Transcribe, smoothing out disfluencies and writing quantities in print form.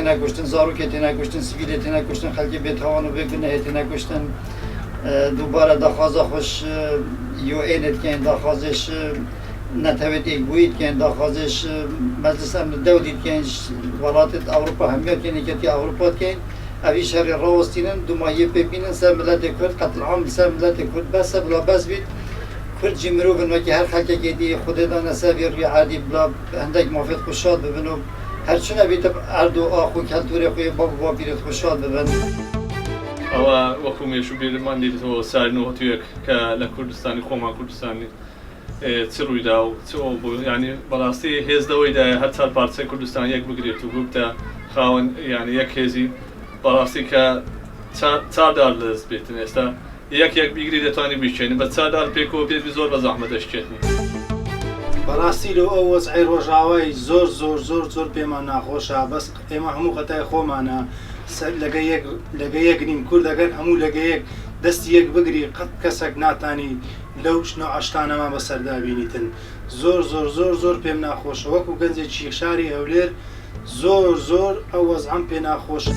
تینا کشتن زارو که تینا کشتن سویل تینا کشتن خلک بیت هوانو بگنه تینا کشتن دوباره دخواز خوش یو اینت که دخوازش نتوید ایگوید که دخوازش مجلس امن دولت که ولایت اروپا همیت که اروپا که اوی شهر راوستینن دو ماهی ببینن سر ملت کرد قتل عام سر ملت کرد بس بلا بس بید کرد جمرو بنو که هر خلک که دی خود دانه سوی روی عادی بلا هندک موافق خوشاد ببینو هر چون بیت اردو آخو کلتور خوی بابا بیرت خوشاد ببین. ئەوە وەکو مێشوبێرمان دیتەوە سارنەوەتوێک کە لە کوردستانی خۆمان کوردستانی چ ڕوویدا و چ بوو ینی بەڕاستی هێزدەوەیدا هەر چار پارچەی کوردستان یەک بگرێت و بووتە خاوەن ینی یەک هێزی بەڕاستی کە چادار لەدەست بێتن ئێستا یەک بیگری دەتوانانی بیشێنی بە چادار پێکەوە بێت زۆر بە زەحمەت دەشتێتنی. بەڕاستی لەو ئەو وەزعی ڕۆژاوای زۆر پێمان ناخۆشە بەس ئێمە هەموو خەتای خۆمانە لەگە یەک نیم کورد ئەگەر هەموو لەگە یەک دەستی یەک بگری قەت کەسێک ناتانی لەو شنە عەشتانەمان بەسەردا بینیتن زۆر پێم ناخۆشە وەکو گەنجێکی شاری هەولێر زۆر ئەو وەزعەم پێ ناخۆشە.